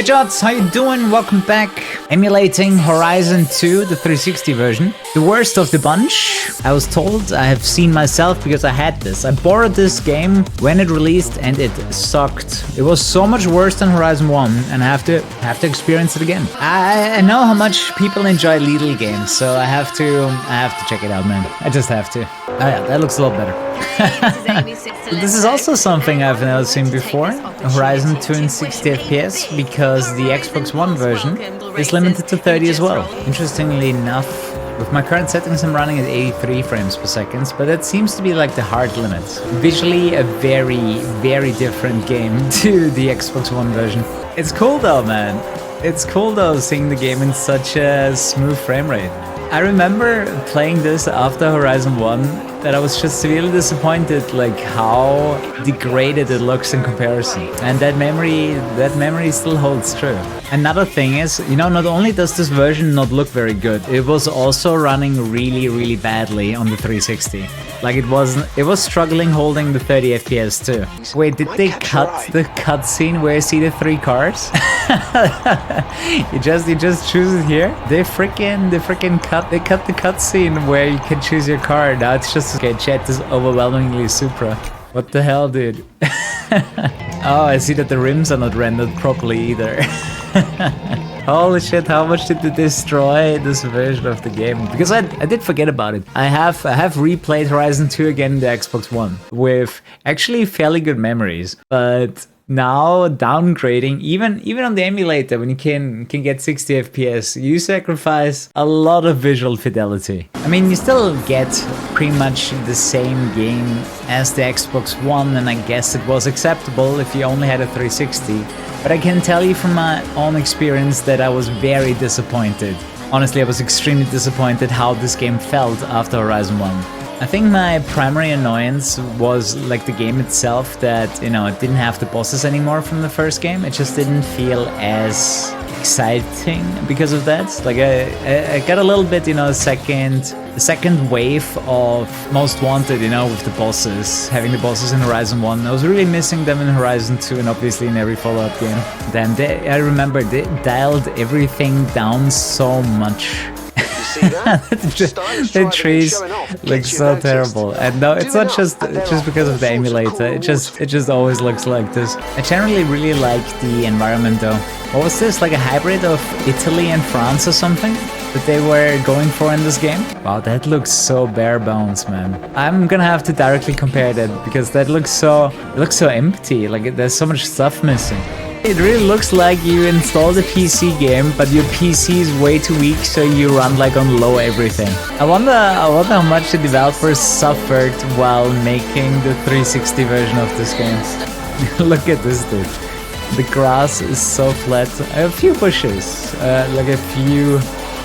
Hey Jots, how you doing? Welcome back. Emulating Horizon 2, the 360 version. The worst of the bunch. I was told, I have seen myself because I had this. I borrowed this game when it released and it sucked. It was so much worse than Horizon 1 and I have to experience it again. I know how much people enjoy Lidl games, so I have to check it out, man. I just have to. Oh yeah, that looks a lot better. This is also something I've never seen before, Horizon 2 in 60 FPS, because the Xbox One version is limited to 30 as well. Interestingly enough, with my current settings I'm running at 83 frames per second, but that seems to be like the hard limit. Visually a very, very different game to the Xbox One version. It's cool though, man. It's cool though seeing the game in such a smooth frame rate. I remember playing this after Horizon 1 that I was just severely disappointed like how degraded it looks in comparison. And that memory still holds true. Another thing is, you know, not only does this version not look very good, it was also running really, really badly on the 360. Like it was struggling holding the 30 FPS too. Wait, did they cut the cutscene where you see the 3 cars? you just choose it here? They cut the cutscene where you can choose your car. Now it's just okay, chat is overwhelmingly Supra. What the hell, dude? Oh, I see that the rims are not rendered properly either. Holy shit, how much did they destroy this version of the game? Because I did forget about it. I have replayed Horizon 2 again in the Xbox One with actually fairly good memories, but now downgrading, even on the emulator, when you can get 60 FPS, you sacrifice a lot of visual fidelity. I mean, you still get pretty much the same game as the Xbox One, and I guess it was acceptable if you only had a 360. But I can tell you from my own experience that I was very disappointed. Honestly, I was extremely disappointed how this game felt after Horizon 1. I think my primary annoyance was like the game itself, that, you know, it didn't have the bosses anymore from the first game. It just didn't feel as exciting because of that. Like I got a little bit, you know, the second wave of Most Wanted, you know, with the bosses, having the bosses in Horizon 1. I was really missing them in Horizon 2 and obviously in every follow-up game. Then I remember they dialed everything down so much. The trees look so terrible, and no, it's not just because of the emulator. It just always looks like this. I generally really like the environment though. What was this, like a hybrid of Italy and France or something that they were going for in this game? Wow, that looks so bare bones, man. I'm gonna have to directly compare that because that looks so empty. Like there's so much stuff missing. It really looks like you installed a PC game, but your PC is way too weak, so you run like on low everything. I wonder how much the developers suffered while making the 360 version of this game. Look at this, dude. The grass is so flat. A few bushes, like a few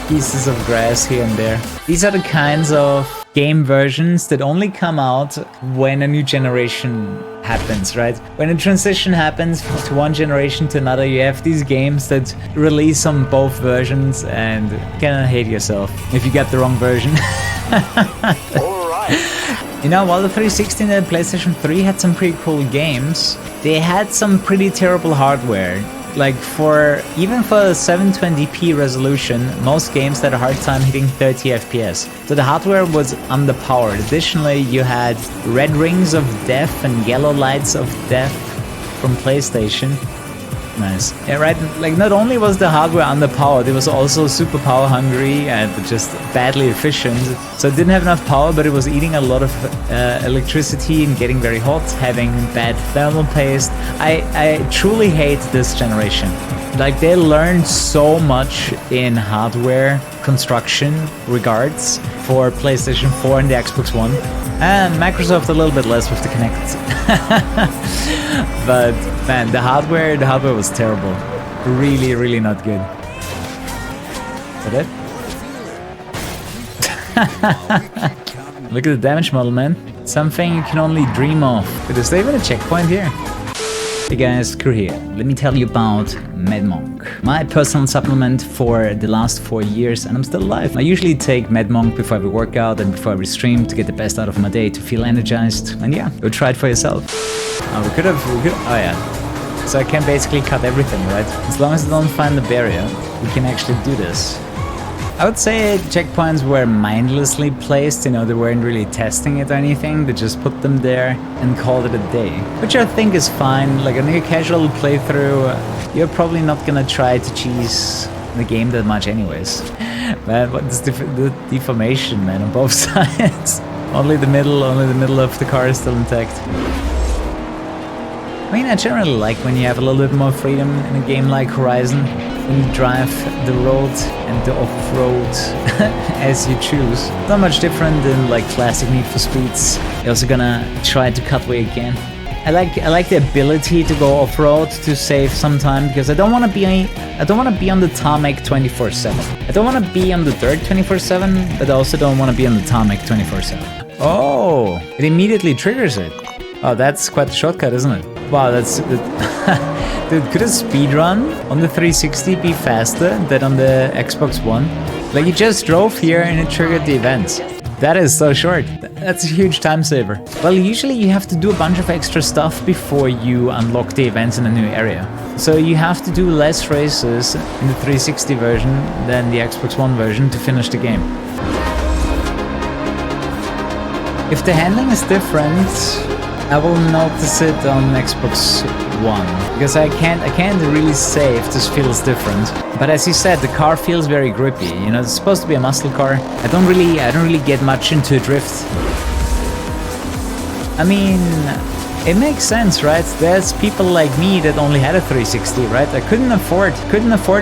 pieces of grass here and there. These are the kinds of game versions that only come out when a new generation happens, right? When a transition happens to one generation to another, you have these games that release on both versions and you kinda hate yourself if you get the wrong version. Alright. You know, while the 360 and the PlayStation 3 had some pretty cool games, they had some pretty terrible hardware. Like even for 720p resolution, most games had a hard time hitting 30 FPS. So the hardware was underpowered. Additionally, you had red rings of death and yellow lights of death from PlayStation. Nice. Yeah, right. Like not only was the hardware underpowered, it was also super power hungry and just badly efficient. So it didn't have enough power, but it was eating a lot of electricity and getting very hot, having bad thermal paste. I truly hate this generation. Like they learned so much in hardware construction regards for PlayStation 4 and the Xbox One. And Microsoft a little bit less with the Kinect. But man, the hardware was terrible. Really, really not good. Is that it? Look at the damage model, man. Something you can only dream of. But is there even a checkpoint here? Hey guys, Kuru here. Let me tell you about MedMonk, my personal supplement for the last 4 years, and I'm still alive. I usually take MedMonk before every workout and before every stream to get the best out of my day, to feel energized. And yeah, go try it for yourself. Oh, we could, oh yeah. So I can basically cut everything, right? As long as I don't find the barrier, we can actually do this. I would say checkpoints were mindlessly placed, you know, they weren't really testing it or anything, they just put them there and called it a day. Which I think is fine, like on your casual playthrough, you're probably not gonna try to cheese the game that much anyways. Man, what is the deformation, man, on both sides? Only the middle of the car is still intact. I mean, I generally like when you have a little bit more freedom in a game like Horizon. When you drive the road and the off-road as you choose. Not much different than like classic Need for Speeds. You're also gonna try to cut way again. I like the ability to go off-road to save some time because I don't want to be on the tarmac 24/7. I don't want to be on the dirt 24/7, but I also don't want to be on the tarmac 24/7. Oh, it immediately triggers it. Oh, that's quite a shortcut, isn't it? Wow, that's... Dude, could a speedrun on the 360 be faster than on the Xbox One? Like, you just drove here and it triggered the events. That is so short. That's a huge time saver. Well, usually you have to do a bunch of extra stuff before you unlock the events in a new area. So you have to do less races in the 360 version than the Xbox One version to finish the game. If the handling is different, I will notice it on Xbox One because I can't really say if this feels different. But as you said, the car feels very grippy. You know, it's supposed to be a muscle car. I don't really get much into drift. I mean, it makes sense, right? There's people like me that only had a 360, right? I couldn't afford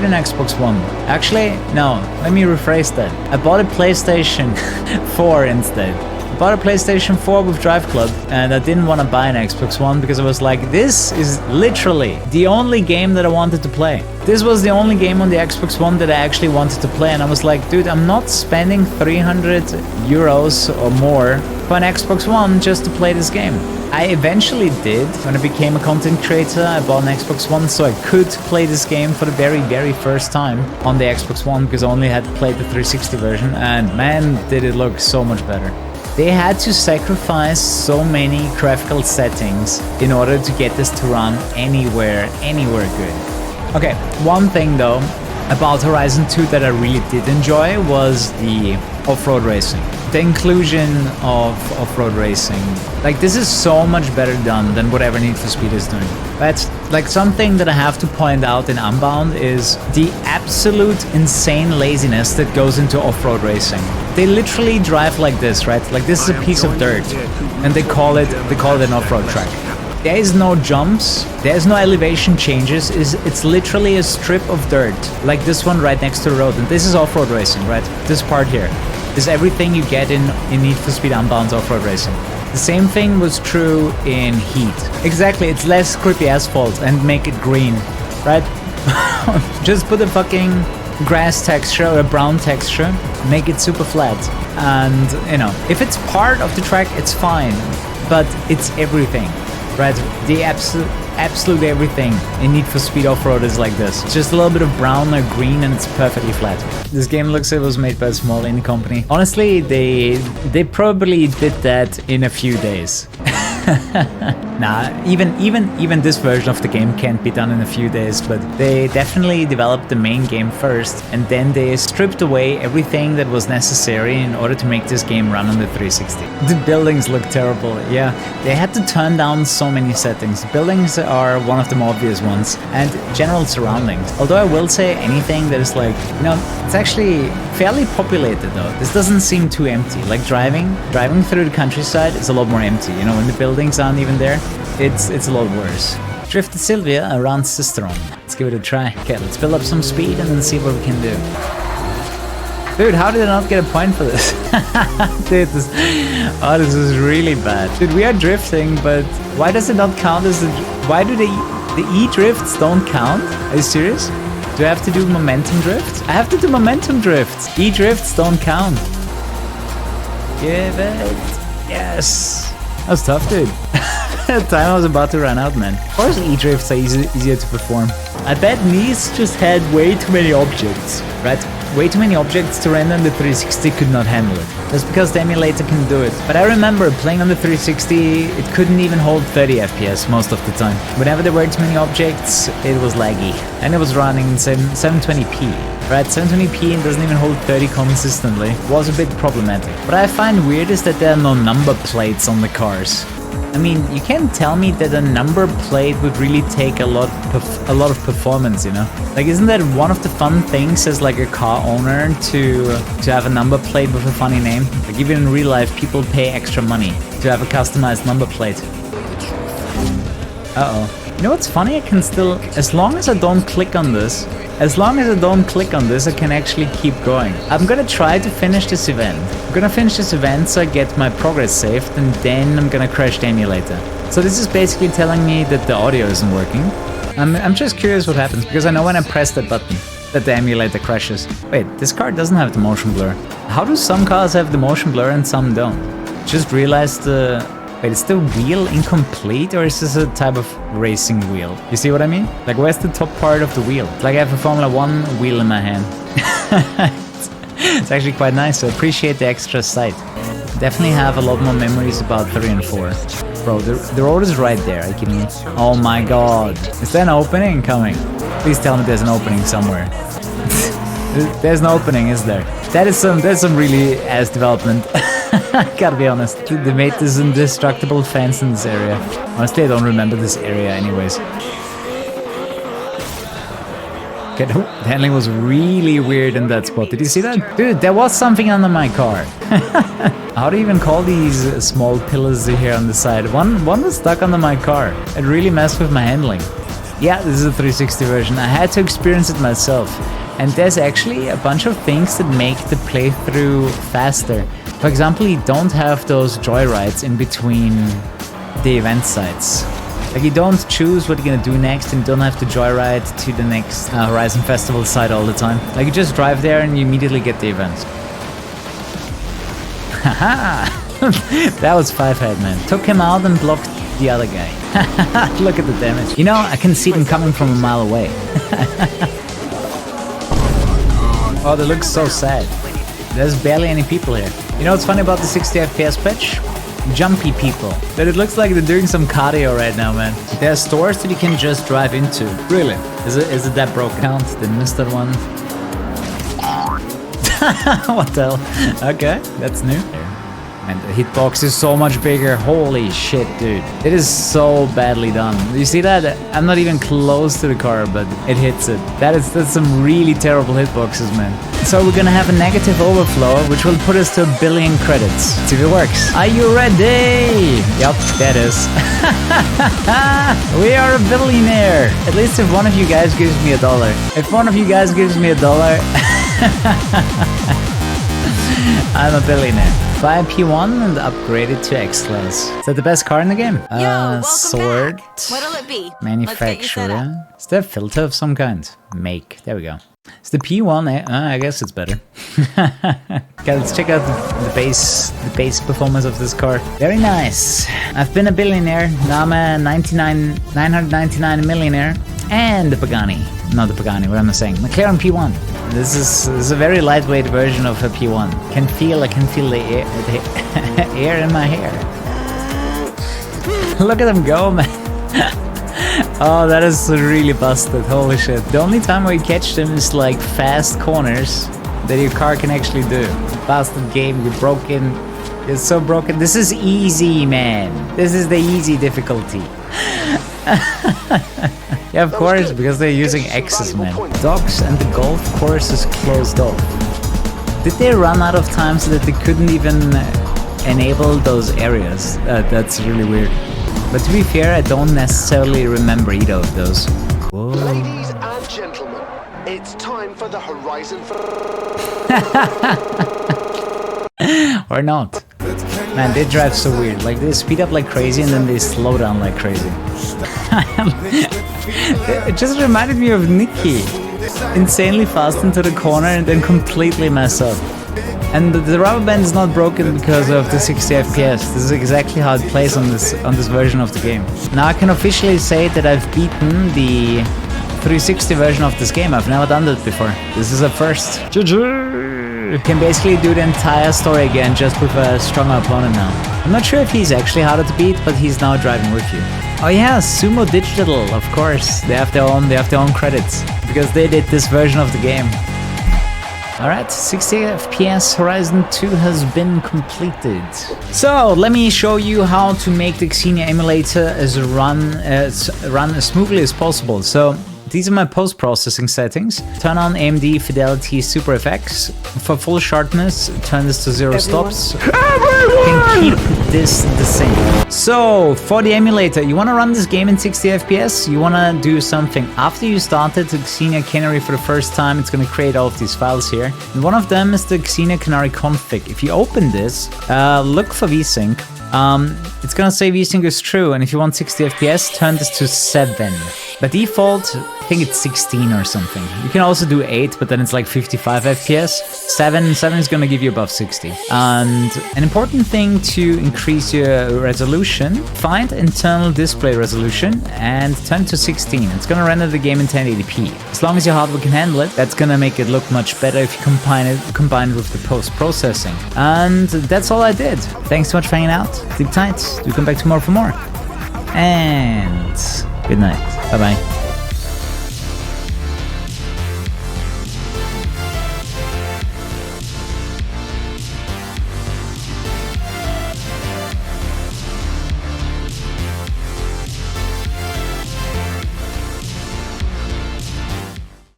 an Xbox One. Actually, no, let me rephrase that. I bought a PlayStation 4 instead. I bought a PlayStation 4 with Drive Club and I didn't want to buy an Xbox One because I was like, this is literally the only game that I wanted to play. This was the only game on the Xbox One that I actually wanted to play, and I was like, dude, I'm not spending 300 euros or more for an Xbox One just to play this game. I eventually did. When I became a content creator, I bought an Xbox One so I could play this game for the very first time on the Xbox One because I only had played the 360 version, and man, did it look so much better. They had to sacrifice so many graphical settings in order to get this to run anywhere good. Okay, one thing though about Horizon 2 that I really did enjoy was the off-road racing. The inclusion of off-road racing. Like, this is so much better done than whatever Need for Speed is doing. But like, something that I have to point out in Unbound is the absolute insane laziness that goes into off-road racing. They literally drive like this, right? Like, this is a piece of dirt and they call it an off-road track. There is no jumps, there's no elevation changes, it's literally a strip of dirt, like this one right next to the road, and this is off-road racing, right? This part here is everything you get in Need for Speed Unbound's off-road racing. The same thing was true in Heat. Exactly, it's less grippy asphalt and make it green, right? Just put a fucking grass texture or a brown texture, make it super flat, and you know, if it's part of the track, it's fine, but it's everything. Right, the absolute everything in Need for Speed Off-Road is like this. It's just a little bit of brown or green and it's perfectly flat. This game looks like it was made by a small indie company. Honestly, they probably did that in a few days. Nah, even this version of the game can't be done in a few days, but they definitely developed the main game first, and then they stripped away everything that was necessary in order to make this game run on the 360. The buildings look terrible, yeah. They had to turn down so many settings. Buildings are one of the more obvious ones, and general surroundings. Although I will say anything that is like, you know, it's actually fairly populated though. This doesn't seem too empty. Like driving through the countryside is a lot more empty, you know, when the buildings aren't even there. It's a lot worse. Drifted Sylvia around Cisteron. Let's give it a try. Okay, let's build up some speed and then see what we can do. Dude, how did I not get a point for this? Dude, this is really bad. Dude, we are drifting, but why does it not count as why do the E-drifts don't count? Are you serious? Do I have to do momentum drifts? I have to do momentum drifts. E-drifts don't count. Give it. Yes. That was tough, dude. Time was about to run out, man. Of course E-drifts are easier to perform. I bet Nice just had way too many objects, right? way too many objects to render and the 360 could not handle it. That's because the emulator can do it. But I remember playing on the 360, it couldn't even hold 30 FPS most of the time. Whenever there were too many objects, it was laggy. And it was running in 720p. Right, 720p and doesn't even hold 30 consistently. It was a bit problematic. What I find weird is that there are no number plates on the cars. I mean, you can't tell me that a number plate would really take a lot of performance, you know? Like, isn't that one of the fun things as like a car owner to have a number plate with a funny name? Like, even in real life, people pay extra money to have a customized number plate. Uh-oh. You know what's funny? I can still, as long as I don't click on this, I can actually keep going. I'm gonna try to finish this event. I'm gonna finish this event so I get my progress saved, and then I'm gonna crash the emulator. So this is basically telling me that the audio isn't working. I'm just curious what happens, because I know when I press that button that the emulator crashes. Wait, this car doesn't have the motion blur. How do some cars have the motion blur and some don't? Just realized wait, is the wheel incomplete, or is this a type of racing wheel? You see what I mean? Like, where's the top part of the wheel? It's like I have a Formula 1 wheel in my hand. It's actually quite nice, so I appreciate the extra sight. Definitely have a lot more memories about 3 and 4. Bro, the road is right there, I can... Oh my god. Is there an opening coming? Please tell me there's an opening somewhere. There's no opening, is there? There's some really ass development. Gotta be honest. They made this indestructible fence in this area. Honestly, I don't remember this area anyways. Okay, the handling was really weird in that spot. Did you see that? Dude, there was something under my car. How do you even call these small pillars here on the side? One was stuck under my car. It really messed with my handling. Yeah, this is a 360 version. I had to experience it myself. And there's actually a bunch of things that make the playthrough faster. For example, you don't have those joyrides in between the event sites. Like, you don't choose what you're gonna do next, and you don't have to joyride to the next Horizon Festival site all the time. Like, you just drive there and you immediately get the event. Haha! That was Fivehead, man. Took him out and blocked the other guy. Look at the damage. You know, I can see them coming from a mile away. Oh, they look so sad. There's barely any people here. You know what's funny about the 60 FPS patch? Jumpy people. But it looks like they're doing some cardio right now, man. There are stores that you can just drive into. Really? Is it that broken? Count, didn't miss that one. What the hell? Okay, that's new. And the hitbox is so much bigger. Holy shit, dude. It is so badly done. You see that? I'm not even close to the car, but it hits it. That's some really terrible hitboxes, man. So we're gonna have a negative overflow, which will put us to 1 billion credits. Let's see if it works. Are you ready? Yup, that is. We are a billionaire. At least if one of you guys gives me $1. If one of you guys gives me $1, I'm a billionaire. Buy a P1 and upgrade it to X-Class. Is that the best car in the game? Sword. Back. What'll it be? Manufacturer. Is there a filter of some kind? Make. There we go. It's the P1. I guess it's better. Okay, let's check out the base performance of this car. Very nice. I've been a billionaire. Now I'm a 999 millionaire. And the Pagani. Not the Pagani, what am I saying? McLaren P1. This is a very lightweight version of a P1. I can feel the air in my hair. Look at them go, man. Oh, that is really busted. Holy shit. The only time where you catch them is like fast corners that your car can actually do. Busted game, you're broken. You're so broken. This is easy, man. This is the easy difficulty. Yeah, of course, because they're using X's, man. Docks and the golf course is closed off. Did they run out of time so that they couldn't even enable those areas? That's really weird. But to be fair, I don't necessarily remember either of those. Whoa. Ladies and gentlemen, it's time for the Horizon. Or not. Man, they drive so weird. Like, they speed up like crazy and then they slow down like crazy. It just reminded me of Nikki. Insanely fast into the corner and then completely mess up. And the rubber band is not broken because of the 60 FPS. This is exactly how it plays on this version of the game. Now I can officially say that I've beaten the 360 version of this game. I've never done that before. This is a first. GG! You can basically do the entire story again, just with a stronger opponent now. I'm not sure if he's actually harder to beat, but he's now driving with you. Oh yeah, Sumo Digital, of course. They have their own credits, because they did this version of the game. Alright, 60 FPS Horizon 2 has been completed. So, let me show you how to make the Xenia emulator run as smoothly as possible. So, these are my post-processing settings. Turn on AMD Fidelity Super FX. For full sharpness, turn this to 0 stops. You can keep this the same. So, for the emulator, you want to run this game in 60 FPS. You want to do something after you started the Xenia Canary for the first time. It's going to create all of these files here. And one of them is the Xenia Canary config. If you open this, look for VSync. It's gonna say VSync is true, and if you want 60 FPS, turn this to 7. By default, I think it's 16 or something. You can also do 8, but then it's like 55 FPS. 7 is gonna give you above 60. And an important thing to increase your resolution, find internal display resolution and turn to 16. It's gonna render the game in 1080p. As long as your hardware can handle it, that's gonna make it look much better if you combine it with the post-processing. And that's all I did. Thanks so much for hanging out. Sleep tight. Do come back tomorrow for more. And good night. Bye-bye.